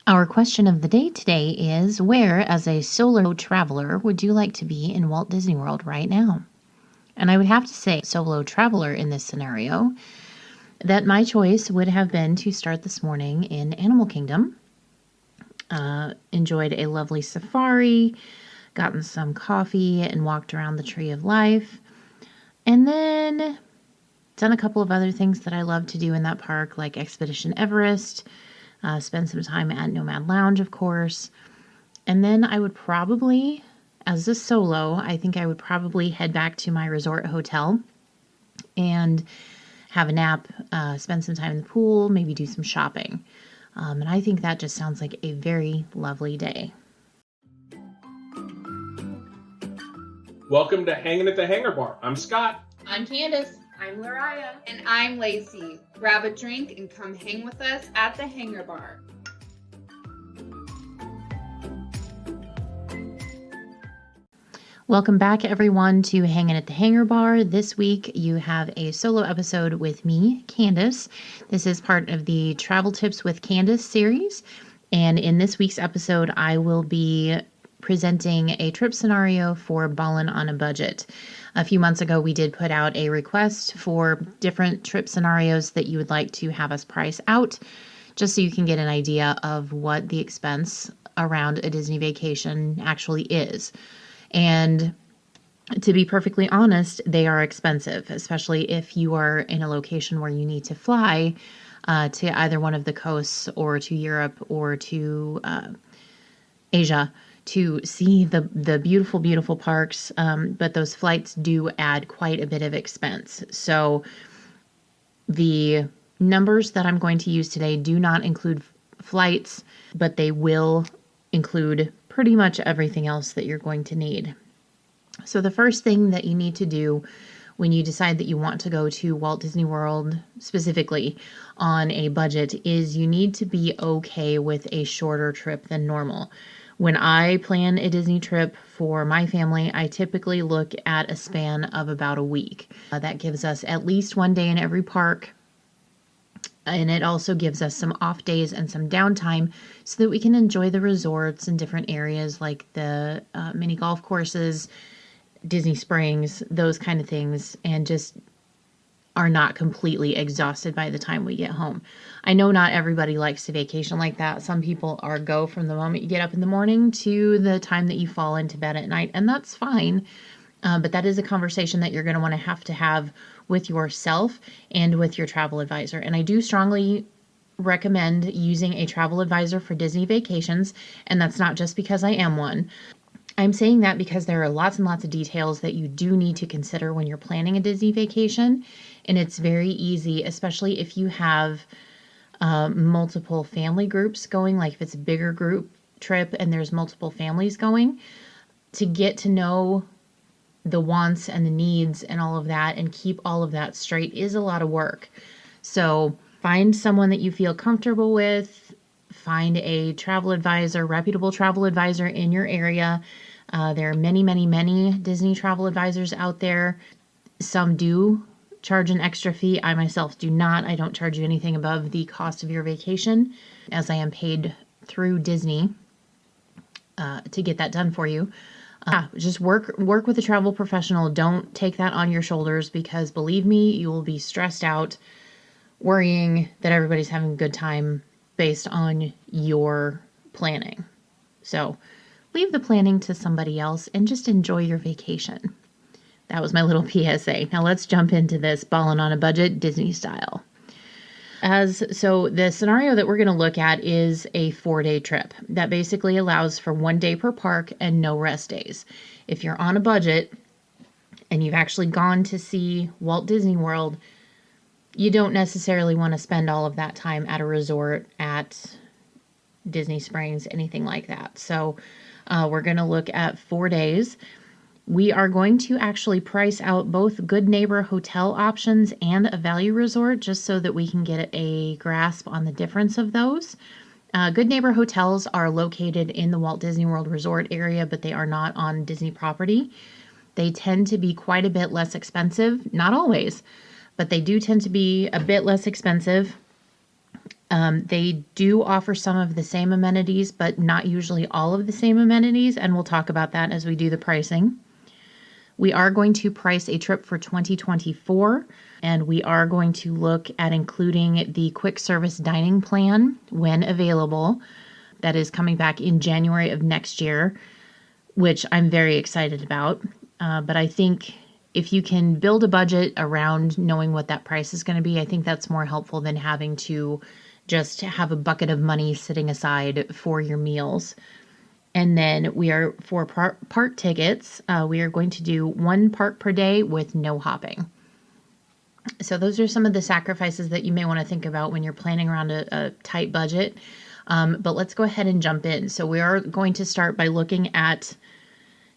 Our question of the day today is, where, as a solo traveler, would you like to be in Walt Disney World right now? And I would have to say, solo traveler in this scenario, that my choice would have been to start this morning in Animal Kingdom. Enjoyed a lovely safari, gotten some coffee, and walked around the Tree of Life. And then done a couple of other things that I love to do in that park, like Expedition Everest, spend some time at Nomad Lounge, of course. And then I would probably, as a solo, I think I would probably head back to my resort hotel and have a nap, spend some time in the pool, maybe do some shopping. And I think that just sounds like a very lovely day. Welcome to Hanging at the Hangar Bar. I'm Scott. I'm Candice. I'm Lariah. And I'm Lacey. Grab a drink and come hang with us at the Hangar Bar. Welcome back, everyone, to Hanging at the Hangar Bar. This week, you have a solo episode with me, Candice. This is part of the Travel Tips with Candice series. And in this week's episode, I will be presenting a trip scenario for Ballin on a budget. A few months ago, we did put out a request for different trip scenarios that you would like to have us price out, just so you can get an idea of what the expense around a Disney vacation actually is. And to be perfectly honest, they are expensive, especially if you are in a location where you need to fly to either one of the coasts or to Europe or to Asia to see the beautiful, beautiful parks. But those flights do add quite a bit of expense. So the numbers that I'm going to use today do not include flights, but they will include pretty much everything else that you're going to need. So the first thing that you need to do when you decide that you want to go to Walt Disney World specifically on a budget is you need to be okay with a shorter trip than normal. When I plan a Disney trip for my family, I typically look at a span of about a week. That gives us at least one day in every park. And it also gives us some off days and some downtime so that we can enjoy the resorts in different areas like the mini golf courses, Disney Springs, those kind of things, and just are not completely exhausted by the time we get home. I know not everybody likes to vacation like that. Some people are go from the moment you get up in the morning to the time that you fall into bed at night, and that's fine. But that is a conversation that you're going to have with yourself and with your travel advisor. And I do strongly recommend using a travel advisor for Disney vacations. And that's not just because I am one. I'm saying that because there are lots and lots of details that you do need to consider when you're planning a Disney vacation. And it's very easy, especially if you have multiple family groups going, like if it's a bigger group trip and there's multiple families going, to get to know the wants and the needs and all of that and keep all of that straight is a lot of work. So find someone that you feel comfortable with, find a travel advisor, reputable travel advisor in your area. There are many, many, many Disney travel advisors out there. Some do charge an extra fee. I myself do not. I don't charge you anything above the cost of your vacation, as I am paid through Disney to get that done for you. Just work with a travel professional. Don't take that on your shoulders, because believe me, you will be stressed out worrying that everybody's having a good time based on your planning. So leave the planning to somebody else and just enjoy your vacation. That was my little PSA. Now let's jump into this Ballin' on a budget Disney style. So the scenario that we're going to look at is a 4-day trip that basically allows for 1 day per park and no rest days. If you're on a budget and you've actually gone to see Walt Disney World, you don't necessarily want to spend all of that time at a resort, at Disney Springs, anything like that. So we're going to look at 4 days. We are going to actually price out both Good Neighbor hotel options and a value resort, just so that we can get a grasp on the difference of those. Good Neighbor hotels are located in the Walt Disney World Resort area, but they are not on Disney property. They tend to be quite a bit less expensive, not always, but they do tend to be a bit less expensive. They do offer some of the same amenities, but not usually all of the same amenities, and we'll talk about that as we do the pricing. We are going to price a trip for 2024, and we are going to look at including the quick service dining plan when available. That is coming back in January of next year, which I'm very excited about. But I think if you can build a budget around knowing what that price is going to be, I think that's more helpful than having to just have a bucket of money sitting aside for your meals. And then we are for park tickets, we are going to do 1 park per day with no hopping. So those are some of the sacrifices that you may want to think about when you're planning around a tight budget. But let's go ahead and jump in. So we are going to start by looking at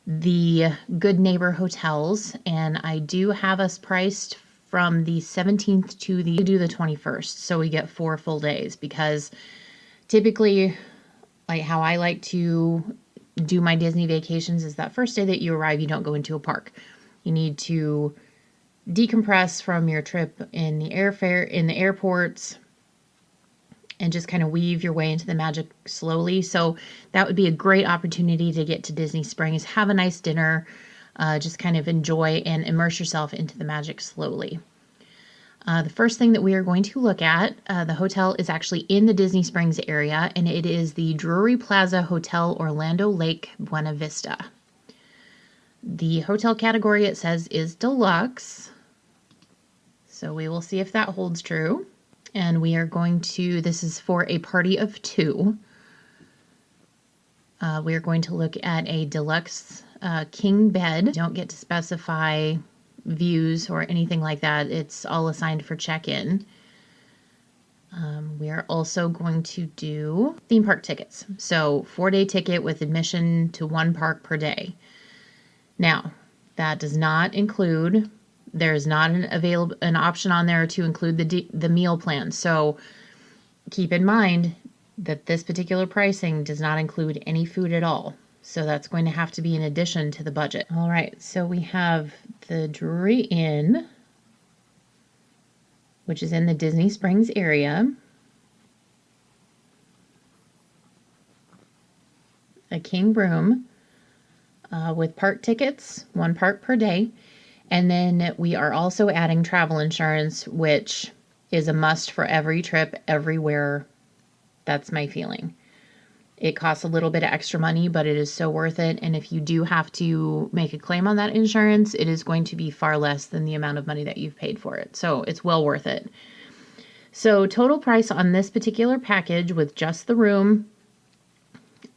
the Good Neighbor hotels, and I do have us priced from the 17th to the 21st, so we get 4 full days, because typically, like how I like to do my Disney vacations is that first day that you arrive, you don't go into a park. You need to decompress from your trip in the airports, and just kind of weave your way into the magic slowly. So that would be a great opportunity to get to Disney Springs, have a nice dinner, just kind of enjoy and immerse yourself into the magic slowly. The first thing that we are going to look at, the hotel is actually in the Disney Springs area, and it is the Drury Plaza Hotel Orlando Lake Buena Vista. The hotel category, it says, is deluxe. So we will see if that holds true. And we are going to, this is for a party of 2. We are going to look at a deluxe king bed. Don't get to specify views or anything like that. It's all assigned for check-in. We are also going to do theme park tickets. So 4-day ticket with admission to 1 park per day. Now, that does not include, there's not an option on there to include the meal plan. So keep in mind that this particular pricing does not include any food at all. So that's going to have to be in addition to the budget. All right, so we have the Drury Inn, which is in the Disney Springs area. A king room with park tickets, 1 park per day. And then we are also adding travel insurance, which is a must for every trip, everywhere. That's my feeling. It costs a little bit of extra money, but it is so worth it. And if you do have to make a claim on that insurance, it is going to be far less than the amount of money that you've paid for it. So it's well worth it. So total price on this particular package with just the room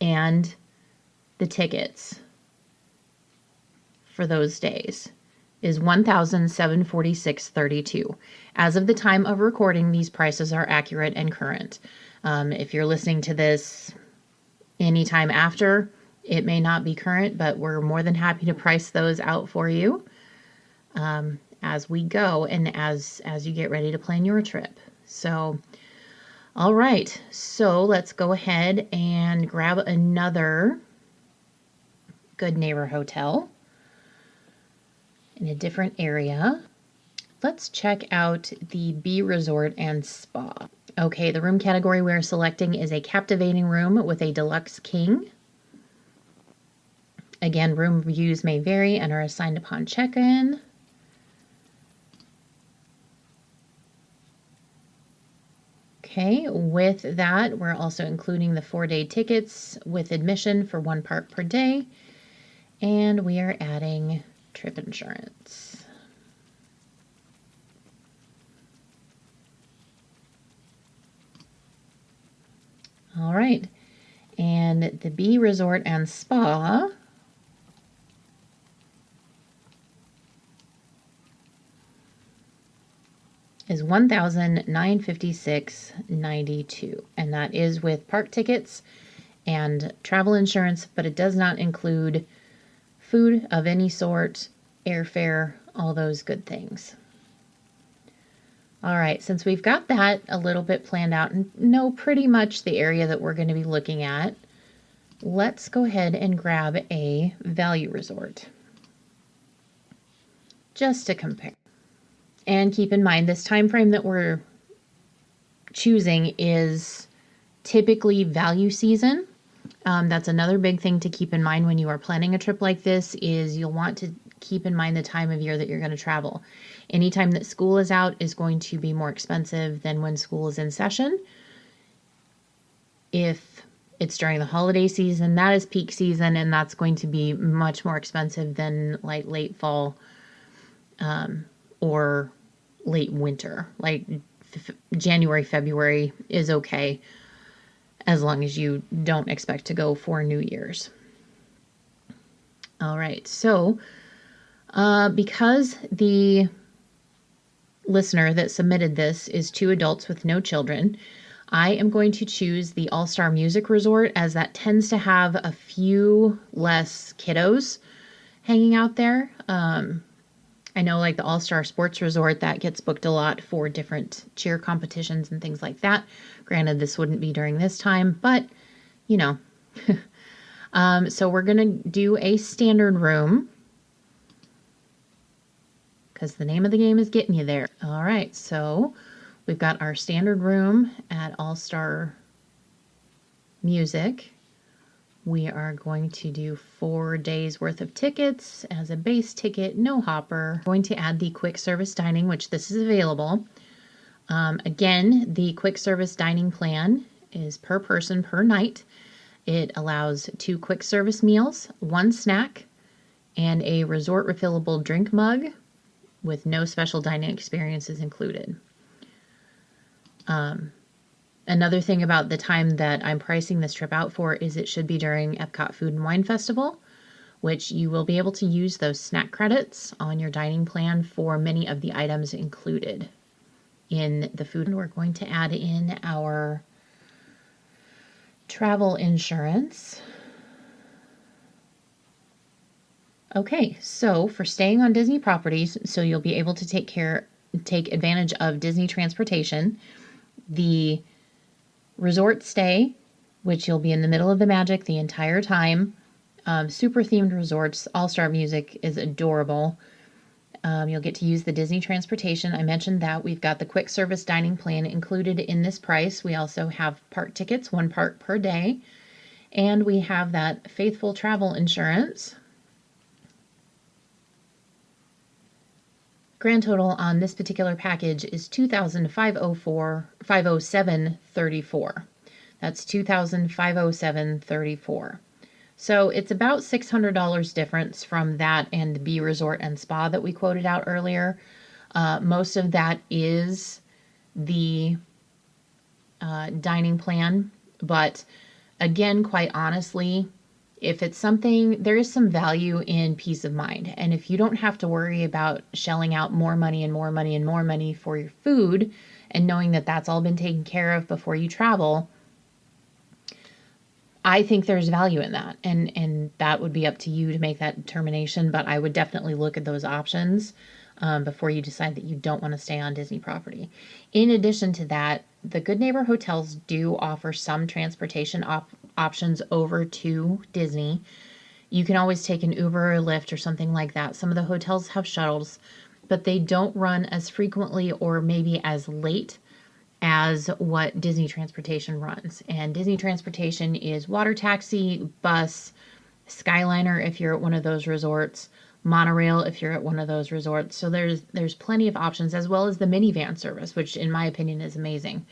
and the tickets for those days is $1,746.32. As of the time of recording, these prices are accurate and current. If you're listening to this anytime after, it may not be current, but we're more than happy to price those out for you as we go and as you get ready to plan your trip. So, all right, so let's go ahead and grab another Good Neighbor hotel in a different area. Let's check out the B Resort and Spa. Okay, the room category we're selecting is a captivating room with a deluxe king. Again, room views may vary and are assigned upon check-in. Okay, with that, we're also including the 4-day tickets with admission for 1 park per day. And we are adding trip insurance. All right, and the B Resort and Spa is $1,956.92, and that is with park tickets and travel insurance, but it does not include food of any sort, airfare, all those good things. All right, since we've got that a little bit planned out and know pretty much the area that we're going to be looking at, let's go ahead and grab a value resort just to compare. And keep in mind this time frame that we're choosing is typically value season. That's another big thing to keep in mind when you are planning a trip like this is you'll want to keep in mind the time of year that you're going to travel. Anytime that school is out is going to be more expensive than when school is in session. If it's during the holiday season, that is peak season, and that's going to be much more expensive than like late fall or late winter. Like January, February is okay as long as you don't expect to go for New Year's. All right, so because the listener that submitted this is 2 adults with no children, I am going to choose the All-Star Music Resort, as that tends to have a few less kiddos hanging out there. I know like the All-Star Sports Resort, that gets booked a lot for different cheer competitions and things like that. Granted, this wouldn't be during this time, but you know. So we're going to do a standard room because the name of the game is getting you there. All right, so we've got our standard room at All-Star Music. We are going to do 4 days worth of tickets as a base ticket, no hopper. We're going to add the quick service dining, which this is available. Again, the quick service dining plan is per person per night. It allows 2 quick service meals, 1 snack, and a resort refillable drink mug with no special dining experiences included. Another thing about the time that I'm pricing this trip out for is it should be during Epcot Food and Wine Festival, which you will be able to use those snack credits on your dining plan for many of the items included in the food. And we're going to add in our travel insurance. Okay, so for staying on Disney properties, so you'll be able to take advantage of Disney transportation, the resort stay, which you'll be in the middle of the magic the entire time. Super themed resorts. All-Star Music is adorable. You'll get to use the Disney transportation. I mentioned that. We've got the quick service dining plan included in this price. We also have park tickets, 1 park per day. And we have that faithful travel insurance. Grand total on this particular package is $2,507.34. That's $2,507.34. So it's about $600 difference from that and the B Resort and Spa that we quoted out earlier. Most of that is the dining plan, but again, quite honestly, if it's something, there is some value in peace of mind. And if you don't have to worry about shelling out more money and more money and more money for your food and knowing that that's all been taken care of before you travel, I think there's value in that. And that would be up to you to make that determination. But I would definitely look at those options before you decide that you don't want to stay on Disney property. In addition to that, the Good Neighbor hotels do offer some transportation options over to Disney. You can always take an Uber or Lyft or something like that. Some of the hotels have shuttles, but they don't run as frequently or maybe as late as what Disney transportation runs. And Disney transportation is water taxi, bus, Skyliner if you're at one of those resorts, monorail if you're at one of those resorts. So there's plenty of options, as well as the minivan service, which in my opinion is amazing.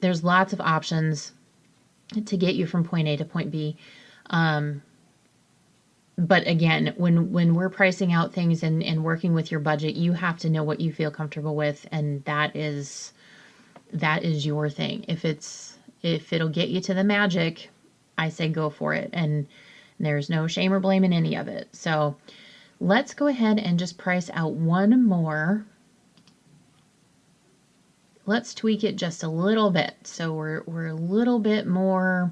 There's lots of options to get you from point A to point B. But again, when we're pricing out things and working with your budget, you have to know what you feel comfortable with, and that is your thing. If it'll get you to the magic, I say go for it, and there's no shame or blame in any of it. So let's go ahead and just price out one more. Let's tweak it just a little bit, so we're a little bit more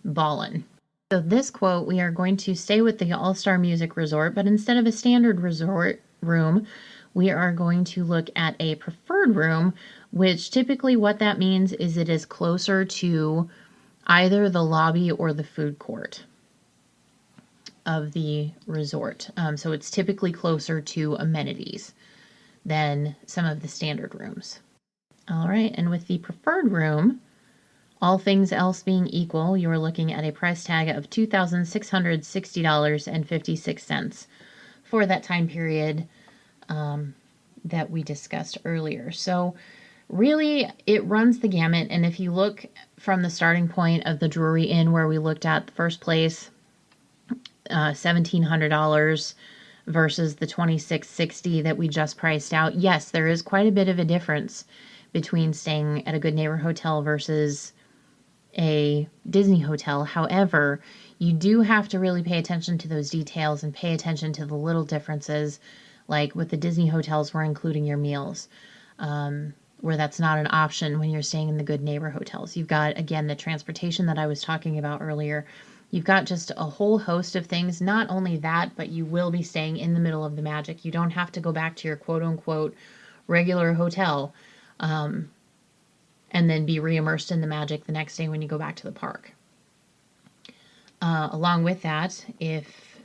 ballin'. So this quote, we are going to stay with the All-Star Music Resort, but instead of a standard resort room, we are going to look at a preferred room, which typically what that means is it is closer to either the lobby or the food court of the resort. So it's typically closer to amenities than some of the standard rooms. All right, and with the preferred room, all things else being equal, you are looking at a price tag of $2,660.56 for that time period that we discussed earlier. So really, it runs the gamut. And if you look from the starting point of the Drury Inn where we looked at the first place, $1,700 versus the $2,660 that we just priced out, yes, there is quite a bit of a difference between staying at a Good Neighbor Hotel versus a Disney hotel. However, you do have to really pay attention to those details and pay attention to the little differences. Like with the Disney hotels, we're including your meals, where that's not an option when you're staying in the Good Neighbor hotels. You've got, again, the transportation that I was talking about earlier. You've got just a whole host of things. Not only that, but you will be staying in the middle of the magic. You don't have to go back to your quote-unquote regular hotel and then be re-immersed in the magic the next day when you go back to the park. Along with that, if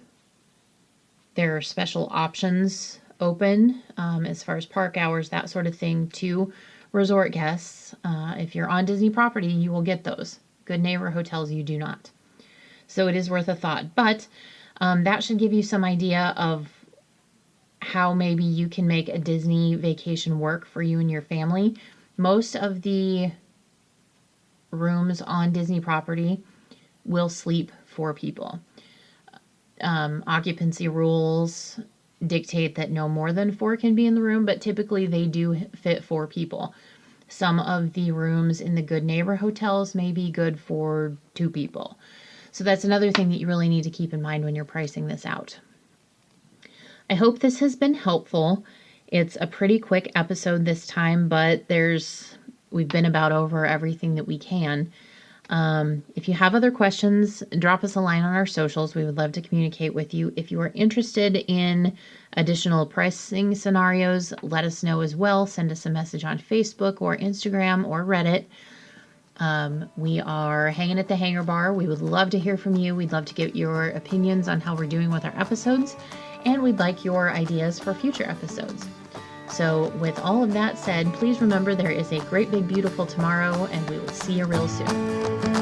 there are special options open as far as park hours, that sort of thing, to resort guests, if you're on Disney property, you will get those. Good Neighbor hotels, you do not. So it is worth a thought. But that should give you some idea of how maybe you can make a Disney vacation work for you and your family. Most of the rooms on Disney property will sleep 4 people. Occupancy rules dictate that no more than 4 can be in the room, but typically they do fit 4 people. Some of the rooms in the Good Neighbor hotels may be good for 2 people. So that's another thing that you really need to keep in mind when you're pricing this out. I hope this has been helpful. It's a pretty quick episode this time, but we've been about over everything that we can. If you have other questions, drop us a line on our socials. We would love to communicate with you. If you are interested in additional pricing scenarios, let us know as well. Send us a message on Facebook or Instagram or Reddit. We are hanging at the Hangar Bar. We would love to hear from you. We'd love to get your opinions on how we're doing with our episodes, and we'd like your ideas for future episodes. So with all of that said, please remember there is a great big beautiful tomorrow, and we will see you real soon.